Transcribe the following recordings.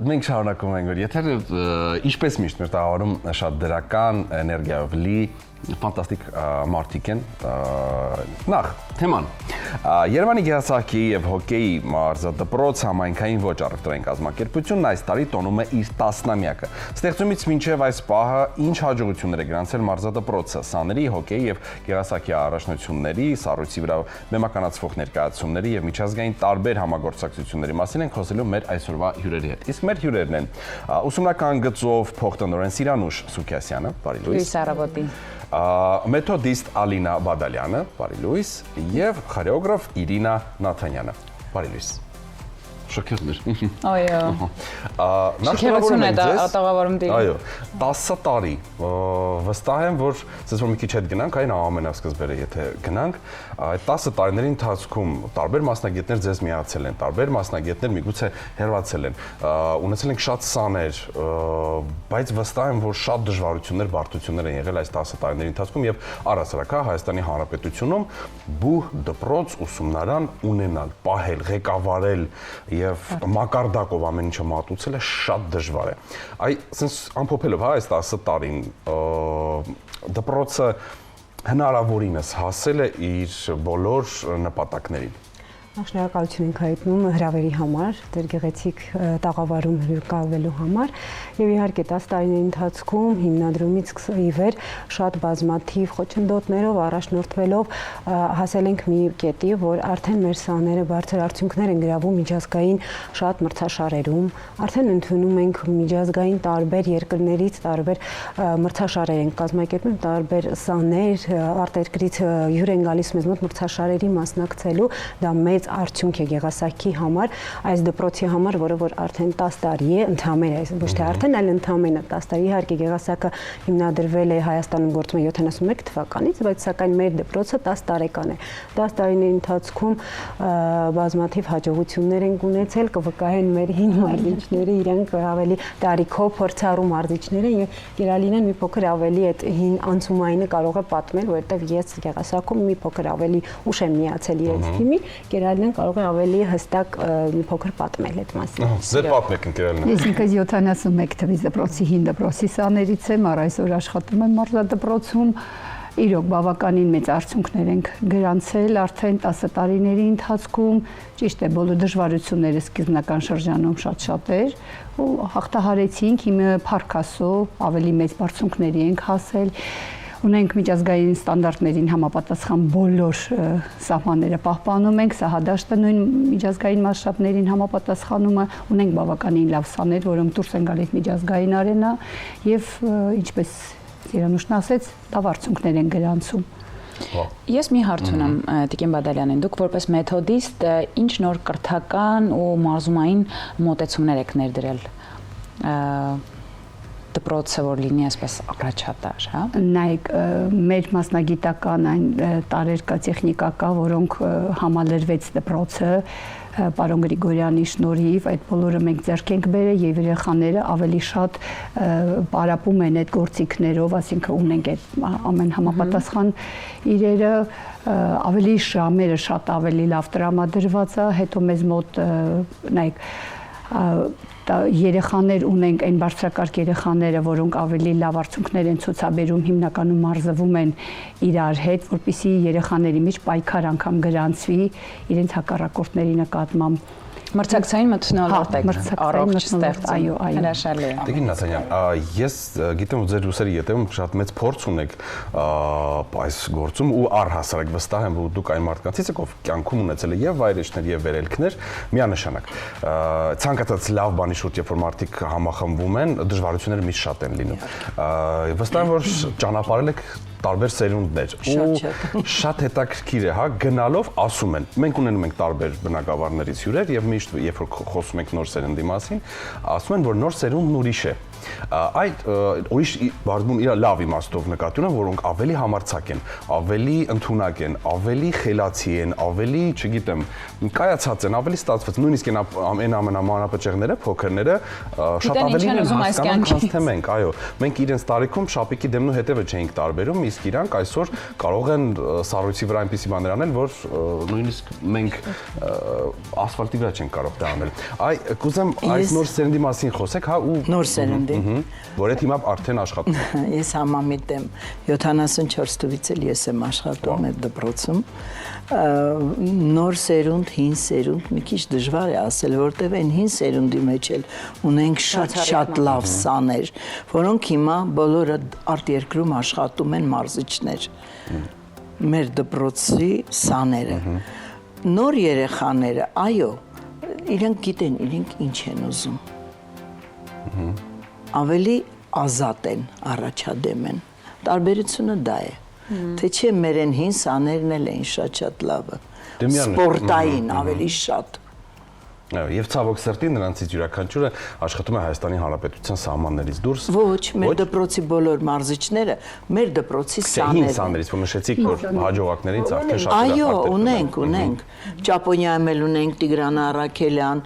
Մենք շարունակում ենք, որ եթերը ինչպես միշտ մեր տաղավարում շատ դրական էներգիայով լի ֆանտաստիկ մարդիկ են նախ թեման Երևանի գեղեցկի եւ հոկեյի մարզադպրոց համայնքային ոչ առևտրային կազմակերպությունն այս տարի տոնում է իր 10-ամյակը։ Ստեղծումից մինչև այս պահը ինչ հաջողություններ է գրանցել մարզադպրոցը, սաների, հոկեյի եւ գեղեցկի առաջնությունների, սառույցի վրա բեմականացվող ներկայացումների եւ միջազգային տարբեր համագործակցությունների մասին ենք խոսելու մեր այսօրվա հյուրերի հետ։ Իսկ մեր հյուրերն են ուսումնական գծով փոխտնօրեն Սիրանուշ Սուքիասյանը, բարի լույս։ Լույս առավոտի։ Մեթոդիստ Ալինա Բադալյանը, բարի լույս, եւ խորեոգրաֆ Իրինա Նաթանյանը, բարի լույս։ Շոկերներ։ Այո։ Շքերություն է տաղավարում դի։ Այո, 10 տարի։ Վստահ եմ, որ ասես որ մի քիչ հետ գնանք, այն ամենասկզբերը եթե գնանք, այդ 10 տարիների ընթացքում տարբեր մասնագետներ ձեզ միացել են, տարբեր մասնագետներ միգուցե հերվածել են, ունեցել ենք շատ սաներ, բայց վստահ եմ, որ շատ դժվարություններ, բարդություններ են եղել այս 10 տարիների ընթացքում եւ առհասարակ Հայաստանի Հանրապետությունում բուհ դպրոց ուսումնարան ունենալ, պահել, ղեկավարել եւ մակարդակով ամեն ինչը մատուցելը շատ դժվար է։ Այ ասես ամփոփելով այս 10 տարին դպրոցը հնարավորինս հասել է իր բոլոր նպատակներին։ Շնորհակալություն ենք հայտնում հրավերի համար, դեր գեղեցիկ տաղավարում հյուրկալվելու համար եւ իհարկե 10 տարիների ընթացքում հիմնադրումից ի վեր շատ բազմաթիվ խոչընդոտներով առաջնորդվելով հասել ենք մի կետի, որ արդեն մեր սաները բարձր արդյունքներ են գրավում միջազգային շատ մրցաշարերում, արդեն ընդունում ենք միջազգային տարբեր երկրներից տարբեր մրցաշարեր են կազմակերպում, տարբեր սաներ արտերկրից հյուր են գալիս մեզ մոտ մրցաշարերի մասնակցելու, դա մեծ արդյունք է գեղասահքի համար, այս դպրոցի համար, որը որ արդեն 10 տարի է, ընդհանրապես ոչ թե արդեն, այլ ընդհանրապես 10 տարի, իհարկե գեղասահքը հիմնադրվել է Հայաստանում գործում է 71 թվականից, բայց սակայն մեր դպրոցը 10 տարեկան է։ 10 տարիների ընթացքում բազմաթիվ հաջողություններ են ունեցել, կվկայեն մեր հին մարզիչները, իրանք ավելի տարիքով փորձառու մարզիչներ են եւ Գերալինեն մի փոքր ավելի այդ հին անցումայինը կարող է պատմել, որովհետեւ ես գեղասահքում մի փոքր ավելի ուշ եմ միացել իրենց թիմին, Գերալինեն կարող է ավելի հստակ մի փոքր պատմել այդ մասին։ Ձեր պատմեք Գերալինեն։ Ես ինքս 71 թվականից դպրոցի հին դպրոցի սաներից եմ, այսօր աշխատում եմ մարզադպրոցում։ Իրոք բավականին մեծ արդյունքներ ենք գրանցել արդեն 10 տարիների ընթացքում, ճիշտ է, բոլոր դժվարությունները սկզբնական շրջանում շատ էր ու հաղթահարեցինք, հիմա փառք Աստծո ավելի մեծ բարձունքների ենք հասել։ Ունենք միջազգային ստանդարտներին համապատասխան բոլոր սահմանները պահպանում ենք, սա հադաշտը նույն միջազգային մասշտաբներին համապատասխանում է, ունենք բավականին լավ սաներ, որոնք դուրս են գալիս միջազգային արենա եւ ինչպես Սիրանուշն ասեց, լավ արդյունքներ են գրանցում։ Ես մի հարց ունեմ Տիկին Բադալյանին, դուք որպես մեթոդիստ ինչ նոր կրթական ու մարզումային մոտեցումներ եք ներդրել դպրոցը որ լինի այսպես առաջատար, հա։ Նայեք, մեր մասնագիտական այն տարեր կա, տեխնիկա կա, որոնք համալրվեց դպրոցը պարոն Գրիգորյանի շնորհիվ, այդ բոլորը մենք ձեռք ենք բերել եւ երեխաները ավելի շատ պարապում են այդ գործիքներով, այսինքն ունենք այդ ամեն համապատասխան իրերը ավելի ժամերը շատ ավելի լավ տրամադրված է, հետո մեզ մոտ նայեք երեխաներ ունենք, այն բարձրակարգ երեխաները, որոնք ավելի լավ արդյունքներ են ցուցաբերում, հիմնականում մարզվում են իրար հետ, որպեսզի երեխաների մեջ պայքար անգամ գրանցվի իրենց հակառակորդների նկատմամբ։ Մրցակցային մթնոլորտ եք առողջ ստեղծում։ Այո, հրաշալի է։ Տիկին Նաթանյան, ես գիտեմ որ ձեր ուսերի ետևում շատ մեծ փորձ ունեք այս գործում ու առհասարակ վստահ եմ որ դուք այն մարդկանցից եք ով կյանքում ունեցել է եւ վայրեջներ եւ վերելքներ միանշանակ։ Ցանկացած լավ բանի շուրջ երբ որ մարդիկ համախմբվում են, դժվարությունները միշտ շատ են լինում։ Վստահ եմ որ ճանապարհել եք տարբեր սերունդներ ու շատ հետաքրքիր է, հա, գնալով ասում են։ Մենք ունենում ենք տարբեր բնակավարներից հյուրեր եւ միշտ երբ որ խոսում ենք նոր սերնդի մասին, ասում են որ նոր սերունդն ուրիշ է։ Այդ ուրիշ բարձում իր լավ իմաստով նկատի ունեմ, որոնք ավելի համարձակ են, ավելի ընդունակ են, ավելի խելացի են, ավելի, չգիտեմ, կայացած են, ավելի ստացված, նույնիսկ այն ամենամանրապետեղները, փոքրները շատ ավելի են հասկանում, քան թե մենք, այո, մենք իրենց տարիքում շապիկի դեմն ու հետևը չէինք տարբերում, իսկ իրանք այսօր կարող են սառույցի վրա այնպիսի բաներ անել, որ նույնիսկ մենք ասֆալտի վրա չենք կարող դա անել։ Կուզեմ այս նոր սերնդի մասին խոսեք, հա, ու նոր սերնդի, որ այդ հիմա արդեն աշխատում։ Ես համամիտ եմ, 74 թվականից էլ ես եմ աշխատում այդ դպրոցում։ Նոր սերունդ, հին սերունդ, մի քիչ դժվար է ասել, որտեղ այն հին սերունդի մեջ էլ ունենք շատ լավ սաներ, որոնք հիմա բոլորը արտերկրում աշխատում են մարզիչներ։ Մեր դպրոցի սաները։ Նոր երեխաները, այո, իրենք գիտեն, իրենք ինչ են ուզում։ Ավելի ազատ են, առաջադեմ են։ Տարբերությունը դա է։ Թե չէ մեր են հին սաներն էլ էին շատ լավը։ Սպորտային ավելի շատ։ Եվ ցավոք սրտի նրանցից յուրաքանչյուրը աշխատում է Հայաստանի Հանրապետության սահմաններից դուրս։ Ոչ, մեր դպրոցի բոլոր մարզիչները մեր դպրոցի սաներն են։ Հին սաներից, որ նշեցիք, որ հաջողակներից արդեն շատ այո, ունենք։ Ճապոնիայում էլ ունենք Տիգրան Արաքելյան,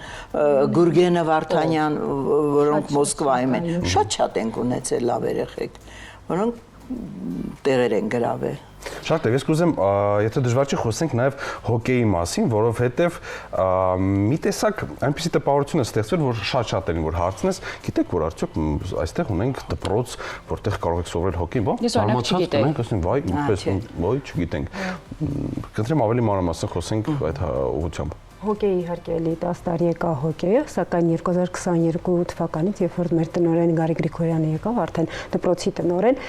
Գուրգենը Վարդանյան, որոնք Մոսկվայում են։ Շատ ենք ունեցել լավ երեխեք, որոնք տեղեր են գրավել։ Շատ է, ես կուզեմ, եթե դժվար չի, խոսենք նաև հոկեյի մասին, որովհետև մի տեսակ այնպիսի տպավորություն է ստեղծվել, որ շատ են, որ հարցնես, գիտեք, որ արդյոք այստեղ ունենք դպրոց, որտեղ կարող եք սովորել հոկեյ, զարմացած կնենք, ասենք, վայ, ինչպես, ոյ, չգիտենք։ Կընտրեմ ավելի մանրամասն խոսենք այդ ուղղությամբ։ Հոկեյի իհարկե էլի 10 տարի եկա հոկեյը, սակայն 2022 թվականից, երբ որ մեր տնօրեն Գարի Գրիգորյանը եկավ, արդեն դպրոցի տնօրեն,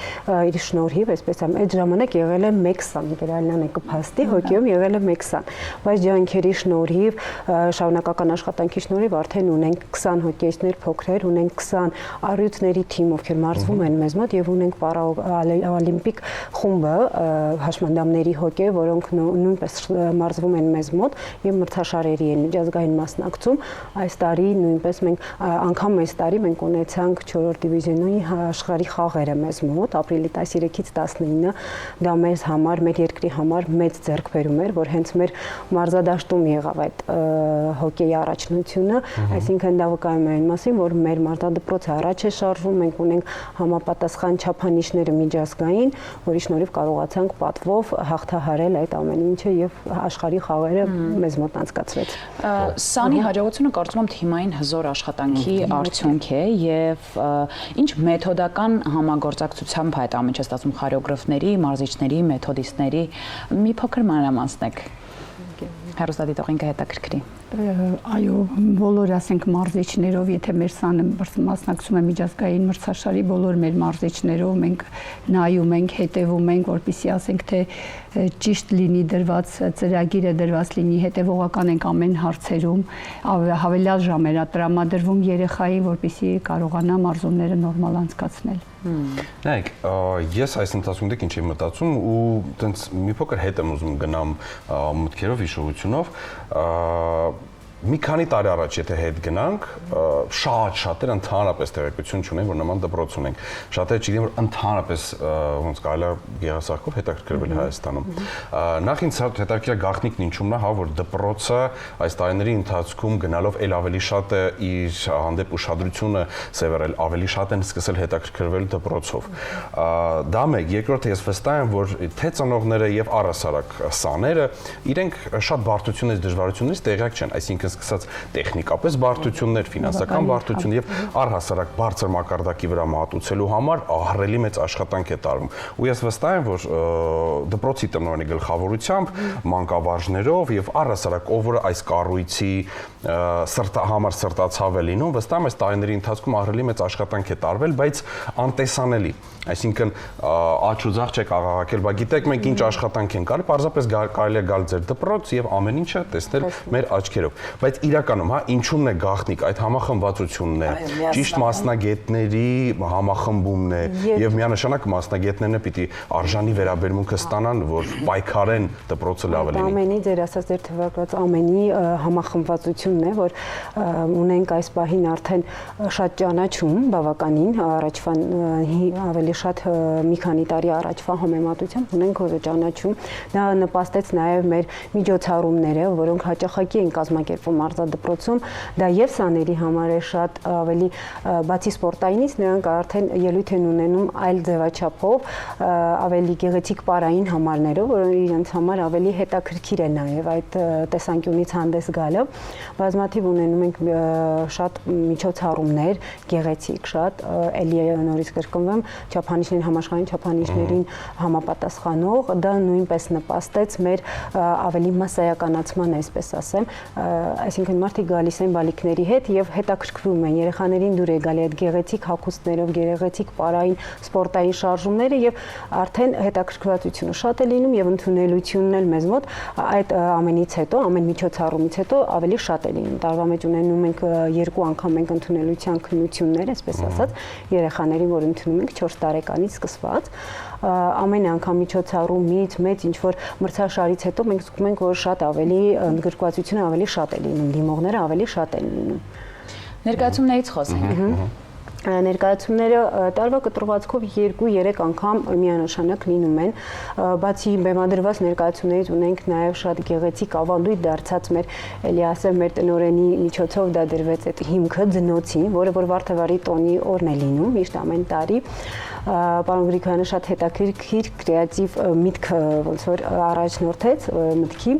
իր շնորհիվ, այսպես ասեմ, այդ ժամանակ եղել է 1 սան, Գերալյանը կփաստի, հոկեյում եղել է 1 սան, բայց ջանքերի շնորհիվ, շարունակական աշխատանքի շնորհիվ արդեն ունենք 20 հոկեյիստներ փոքրեր, ունենք 20 առյուծների թիմ, ովքեր մարզվում են մեզ մոտ եւ ունենք պարաօլիմպիկ խումբը, հաշմանդամների հոկեյ, որոնք նույնպես մարզվում են մեզ մոտ եւ մրցաշարերի են միջազգային մասնակցում, այս տարի նույնպես մենք անգամ այս տարի մենք ունեցանք 4-րդ դիվիզիոնի աշխարհի խաղերը մեզ մոտ, ապրիլի 13-ից 19, դա մեզ համար, մեր երկրի համար մեծ ձեռքբերում էր, որ հենց մեր մարզադաշտում եղավ այդ հոկեյի առաջնությունը, այսինքն դա վկայում է այն մասին, որ մեր մարզադպրոցը առաջ է շարժվում, մենք ունենք համապատասխան չափանիշները միջազգային, որի շնորհիվ կարողացանք պատվով հաղթահարել այդ ամեն ինչը եւ աշխարհի խաղերը մեզ մոտ անցկացվեց։ Սանի հաջողությունը կարծում եմ թիմային հզոր աշխատանքի արդյունք է եւ ինչ մեթոդական համագործակցությամբ այդ ամենը ստացվում խորեոգրաֆների, մարզիչների, մեթոդիստների մի փոքր մանրամասնեք։ Հերոստատիտողին կհետաքրքրի։ Այո, բոլոր ասենք մարզիչներով, եթե մեր սանը մասնակցում է միջազգային մրցաշարի, բոլոր մեր մարզիչներով մենք նայում ենք, հետևում ենք, որպեսզի ասենք թե ճիշտ լինի դրված ծրագիրը, դրված լինի, հետևողական ենք ամեն հարցերում, հավելյալ ժամեր տրամադրվում երեխային, որպեսզի կարողանա մարզումները նորմալ անցկացնել։ Նայեք, ես այս ընթացքում դեք ինչ եմ մտածում ու տենց մի փոքր հետ եմ ուզում գնամ մտքերով, հիշողությունով, մի քանի տարի առաջ եթե հետ գնանք, շատերը ընդհանրապես տեղեկություն չունեն, որ նման դպրոց ունենք։ Շատերը չգիտեն, որ ընդհանրապես ոնց կարելի է գեղեցարկով հետաքրքրվել Հայաստանում։ Նախ ինձ հետաքրքիր գաղտնիքն ինչումն է, հա, որ դպրոցը այս տարիների ընթացքում գնալով ել ավելի շատ է իր հանդեպ ուշադրությունը սևեռել, ավելի շատ են սկսել հետաքրքրվել դպրոցով։ Դա մեկ, երկրորդը ես վստահ եմ, որ թե ծնողները եւ առհասարակ սաները իրենք շատ բարդություններից, դժվարություններից տեղյակ չեն, այսինքն սկսած տեխնիկապես բարդություններ, ֆինանսական բարդություն եւ առհասարակ բարձր մակարդակի վրա մատուցելու համար ահռելի մեծ աշխատանք է տարվում։ Ու ես վստահ եմ, որ դպրոցի տնօրենի գլխավորությամբ, մանկավարժներով եւ առհասարակ ով որ այս կառույցի համար սրտացավ է լինում, վստահ եմ այս տարիների ընթացքում ահռելի մեծ աշխատանք է տարվել, բայց անտեսանելի։ Այսինքն աչք ու ձախ չեք աղաղակել, բայց գիտեք մենք ինչ աշխատանք ենք արել, պարզապես կարելի է գալ ձեր դպրոց եւ ամեն ինչը տեսնել մեր աչքերով։ բայց իրականում, հա, ինչու՞մն է գաղտնիք այդ համախմբվածությունն է, ճիշտ մասնագետների համախմբումն է եւ միանշանակ մասնագետներն է պիտի արժանի վերաբերմունքը ստանան, որ պայքարեն դպրոցը լավ լինի։ Ամենի ձեր ասած ձեր թվարկած ամենի համախմբվածությունն է, որ ունենք այս պահին արդեն շատ ճանաչում բավականին առաջվա ավելի շատ մի քանի տարի առաջվա համեմատությամբ ունենք ճանաչում, դա նպաստեց նաև մեր միջոցառումները, որոնք հաճախակի են կազմակերպվում արձադպրոցում, դա եւ սաների համար է շատ ավելի բացի սպորտայինից նրանք արդեն ելույթ են ունենում այլ ձևաչափով, ավելի գեղեցիկ պարային համարներով, որ իրենց համար ավելի հետաքրքիր է նաև այդ տեսանկյունից հանդես գալը, բազմաթիվ ունենում ենք շատ միջոցառումներ, գեղեցիկ շատ, էլի նորից կրկնվեմ, չափանիշներին համաշխարհային չափանիշներին համապատասխանող, դա նույնպես նպաստեց մեր ավելի մասսայականացման, այսպես ասեմ, այսինքն մարդիկ գալիս են բալիկների հետ եւ հետաքրքրվում են, երեխաներին դուր է գալի այդ գեղեցիկ հագուստներով, գեղեցիկ պարային սպորտային շարժումները եւ արդեն հետաքրքրվածությունը շատ է լինում եւ ընդունելությունն էլ մեզ մոտ այդ ամենից հետո, ամեն միջոցառումից հետո ավելի շատ է լինում։ Տարվա մեջ ունենում ենք 2 անգամ մենք ընդունելության քննություններ, այսպես ասած, երեխաներին, որ ընդունում ենք 4 տարեկանից սկսված, ամեն անգամ միջոցառումից մեծ ինչ որ մրցաշարից հետո մենք զգում ենք, որ շատ ավելի ընդգրկվածությունը ավելի շատ է լինում, դիմողները ավելի շատ են լինում։ Ներկայացումներից խոսենք։ Ներկայացումները տարվա կտրվածքով 2-3 անգամ միանշանակ լինում են, բացի բեմադրված ներկայացումներից ունենք նաև շատ գեղեցիկ ավանդույթ դարձած մեր էլի ասեմ մեր տնօրենի միջոցով դա դրվեց այդ հիմքը ձնոցին, որը որ Վարդավառի տոնի օրն է լինում միշտ ամեն տարի, պարոն Գրիգորյանը շատ հետաքրքիր կրեատիվ միտք ոնց որ առաջնորդեց մտքի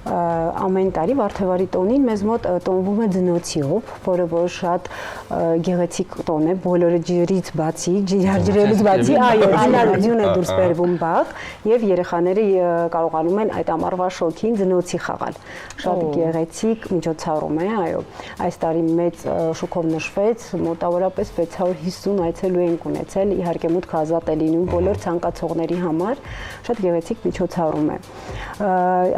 ամեն տարի Վարդավառի տոնին մեզ մոտ տոնվում է ձնոցիով, որը որ շատ գեղեցիկ տոն է, բոլորը ջրից բացի, ջրերից բացի, այո, ձնարություն է դուրս բերվում բակ եւ երեխաները կարողանում են այդ ամառվա շոքին ձնոցի խաղալ։ Շատ գեղեցիկ միջոցառում է, այո։ Այս տարի մեծ շուկով նշվեց, մոտավորապես 650 այցելու ենք ունեցել, իհարկե մուտքը ազատ է լինում բոլոր ցանկացողների համար, շատ գեղեցիկ միջոցառում է։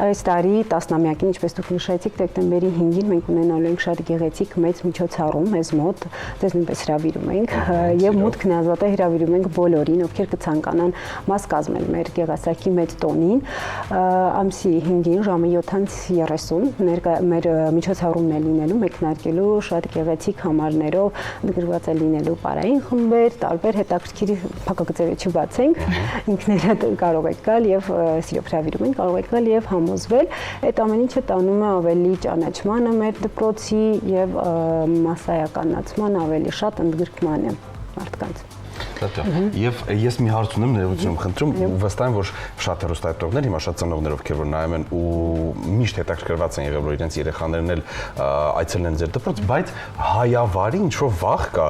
Այս տարի 10-ամյակին, ինչպես դուք նշեցիք, դեկտեմբերի 5-ին մենք ունենալու ենք շատ գեղեցիկ մեծ միջոցառում մեզ մոտ, դες նույնպես հրավիրում ենք եւ մուտքն ազատ է, հրավիրում ենք բոլորին, ովքեր կցանկանան մաս կազմել մեր գեղասահքի մեծ տոնին, ամսի 5-ին ժամը 7:30 մեր միջոցառումն է լինելու, մեկնարկելու շատ գեղեցիկ համարներով, ընդգրկված է լինելու պարային խմբեր, տարբեր հետաքրքիր փակագծեր չբացենք, ինքներդ կարող եք գալ եւ սիրով հրավիրում ենք, կարող եք գալ եւ համոզվել, այդ ամեն ինչը տանում է ավելի ճանաչմանը մեր դպրոցի եւ մասսայականացման ավելի շատ ընդգրկմանը մարդկանց։ Եվ ես մի հարց ունեմ, ներողություն խնդրում, վստահ եմ, որ շատ հեռուստայտողներ հիմա շատ ծնողներ, ովքեր որ նայում են ու միշտ հետաքրքրված են եղել, որ իրենց երեխաներն էլ այցելեն են ձեր դպրոց, բայց հայավարի ինչ-որ վախ կա,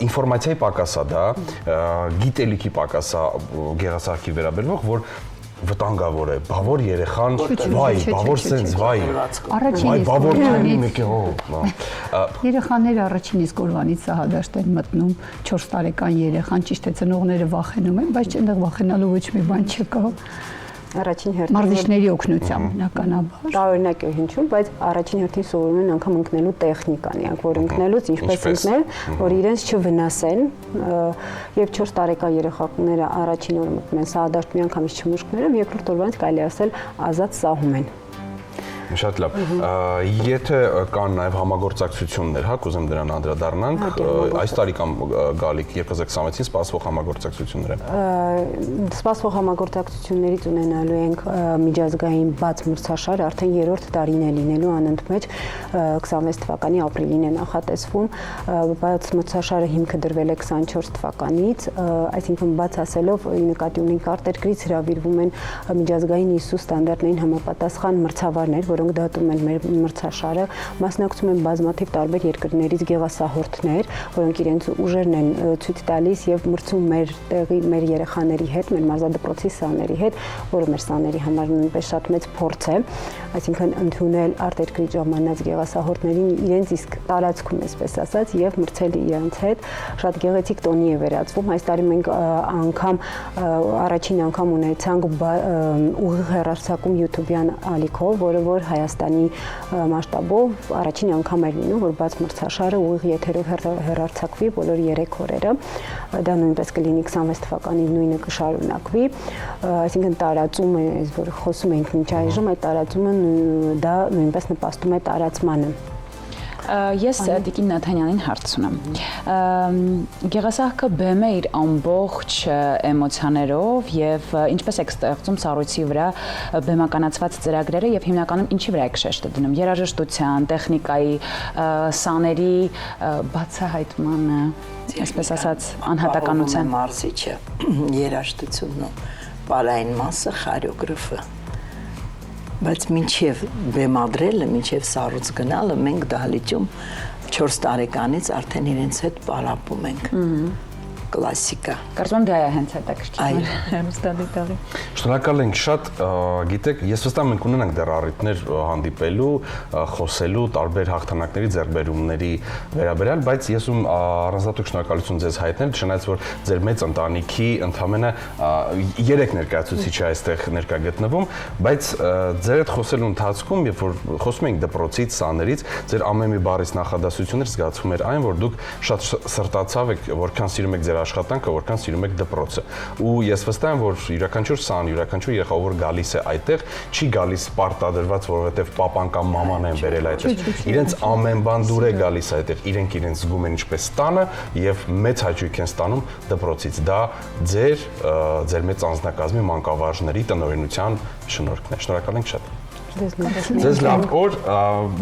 ինֆորմացիայի պակաս է դա, գիտելիքի պակաս է գեղասահքի վերաբերող, որ վտանգավոր է, բավոր երեխան, վայ, բավոր սենց, վայ, բավոր չանի մեկ է հո։ Երեխաները առաջին իսկ օրվանից սահադաշտ են մտնում, 4 տարեկան երեխան, ճիշտ է ծնողները վախենում են, բայց այնտեղ վախենալու ոչ մի բան չկա։ Առաջին հերթին մարզիչների օգնությամբ բնականաբար։ Տարօրինակ է հնչում, բայց առաջին հերթին սովորում են անգամ ընկնելու տեխնիկան, իրանք որ ընկնելուց ինչպես ընկնել, որ իրենց չվնասեն, եւ 4 տարեկան երեխաները առաջին օրը մտնում են սահադաշտ մի անգամից չմուշկներով, երկրորդ օրվանից կարելի ասել ազատ սահում են։ Շատ լավ։ Եթե կան նաև համագործակցություններ, հա, կուզեմ դրան անդրադառնանք, այս տարի կամ գալիք 2026-ին սպասվող համագործակցություններ են։ Սպասվող համագործակցություններից ունենալու ենք միջազգային բաց մրցաշար, արդեն 3-րդ տարին է լինելու անընդմեջ 26 թվականի ապրիլին է նախատեսվում։ Բաց մրցաշարը հիմքը դրվել է 24 թվականից, այսինքն բաց ասելով նկատի ունենք արտերկրից հրավիրվում են միջազգային ISO ստանդարտներին համապատասխան մրցավարներ, որոնք դատում են մեր մրցաշարը, մասնակցում են բազմաթիվ տարբեր երկրներից գեղասահորդներ, որոնք իրենց ուժերն են ցույց տալիս եւ մրցում մեր տեղի մեր երեխաների հետ, մեր մարզադպրոցի սաների հետ, որը մեր սաների համար նույնպես շատ մեծ փորձ է, այսինքն ընդունել արտերկրից ժամանած գեղասահորդներին իրենց իսկ տարածքում, այսպես ասած, եւ մրցել իրենց հետ, շատ գեղեցիկ տոնի է վերածվում։ Այս տարի մենք անգամ առաջին անգամ ունեցանք ուղիղ հեռարձակում YouTube-յան ալիքով, որը որ Հայաստանի մասշտաբով առաջին անգամ էր լինում, որ բաց մրցաշարը ուղիղ եթերով հեռարձակվի բոլոր 3 օրերը։ Դա նույնպես կլինի 26 թվականին նույնը կշարունակվի, այսինքն տարածումը, որ խոսում ենք մինչ այժմ, այդ տարածումը դա նույնպես նպաստում է տարածմանը։ Ես Տիկին Նաթանյանին հարց ունեմ։ Գեղասահքը բեմ է իր ամբողջ էմոցիաներով եւ ինչպես եք ստեղծում սառույցի վրա բեմականացված ծրագրերը եւ հիմնականում ինչի վրա եք շեշտը դնում՝ երաժշտության, տեխնիկայի, սաների բացահայտմանը, այսպես ասած, անհատականության մարզիչը, երաժշտությունն ու պարային մասը խորեոգրաֆը։ Բայց մինչև բեմադրելը, մինչև սառույց գնալը մենք դահլիճում 4 տարեկանից արդեն իրենց հետ պարապում ենք։ Կլասիկա։ Կարծում եմ դա է հենց հետաքրքիր հեռուստադիտողի։ Շնորհակալ ենք շատ, գիտեք, ես վստահ եմ մենք ունենանք դեռ առիթներ հանդիպելու, խոսելու տարբեր հաղթանակների, ձեռքբերումների վերաբերյալ, բայց ես ում առանձնատուկ շնորհակալություն ձեզ հայտնել, չնայած որ ձեր մեծ ընտանիքի ընդամենը 3 ներկայացուցիչ է այստեղ ներկա գտնվում, բայց ձեր հետ խոսելու ընթացքում, երբ որ խոսում ենք դպրոցից, սաներից, ձեր ամեն մի բառից նախադասություններ զգացվում էր այն, որ դուք շատ սրտացավ եք, որքան սիրում եք ձեր աշխատանքը, որքան սիրում եք դպրոցը։ Ու ես վստահ եմ, որ յուրաքանչյուր սան, յուրաքանչյուր երեխա, որ գալիս է այդտեղ, չի գալիս պարտադրված, որովհետև պապան կամ մաման են բերել այդտեղ։ Իրենց ամեն բան դուր է գալիս այդտեղ, իրենք իրենց զգում են ինչպես տանը եւ մեծ հաճույք են ստանում դպրոցից։ Դա ձեր մեծ անձնակազմի մանկավարժների տնօրինության շնորհքն է։ Շնորհակալ ենք շատ։ Ձեզ լավ օր,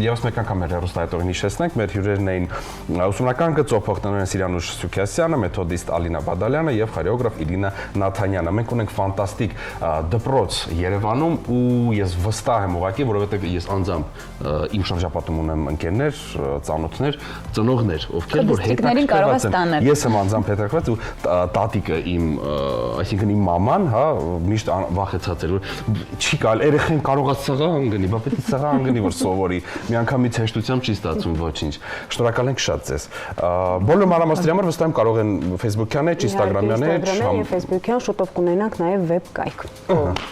եւս մեկ անգամ մեր հեռուստայտողին հիշեցնենք, մեր հյուրերն էին ուսումնական գծոփող տնօրեն Սիրանուշ Սուքիասյանը, մեթոդիստ Ալինա Բադալյանը եւ խորեոգրաֆ Իրինա Նաթանյանը։ Մենք ունենք ֆանտաստիկ դպրոց Երևանում ու ես վստահ եմ ուղղակի, որովհետեւ ես անձամբ իմ շրջապատում ունեմ ընկերներ, ծանոթներ, ծնողներ, ովքեր որ հետաքրքրված են։ Ես եմ անձամբ հետաքրքրված ու տատիկը իմ, այսինքն իմ մաման, հա, միշտ վախեցած էր, որ չի կարելի, երեխան կարողա սղա անգնի, բա պետք է սղա անգնի, որ սովորի։ Մի անգամից հեշտությամբ չի ստացվում ոչինչ։ Շնորհակալ ենք շատ ձեզ։ Բոլոր մանրամասների համար վստահ եմ կարող են Facebook-յան էջ, Instagram-յան էջ, եւ Facebook-յան շուտով կունենանք նաեւ վեբ կայք։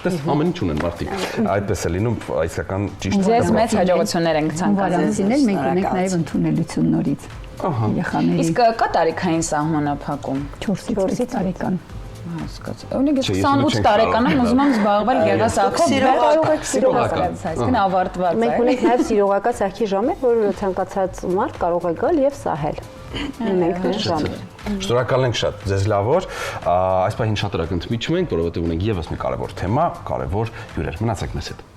Դες ամեն ինչ ունեն մարդիկ։ Այդպես է լինում, այսական ճիշտ։ Ձեզ մեծ հաջողություններ ենք ցանկանում։ Մենք ունենք նաեւ ընդունելություն նորից։ Երեխաների։ Իսկ կա տարիքային սահմանափակում 4-ից 6 տարեկան։ Հասկաց։ Ունենք 28 տարեկան եմ ուզում եմ զբաղվել գեղասահքով, կարող եք սիրողական, այսինքն ավարտված է։ Մենք ունենք նաև սիրողական սահքի ժամեր, որ ցանկացած մարդ կարող է գալ եւ սահել։ Ունենք մեր ժամեր։ Շնորհակալ ենք շատ, ձեզ լավ օր։ Այս պահին շատ արագ ընդմիջում ենք, որովհետեւ ունենք եւս մի կարևոր թեմա, կարևոր հյուրեր։ Մնացեք մեզ հետ։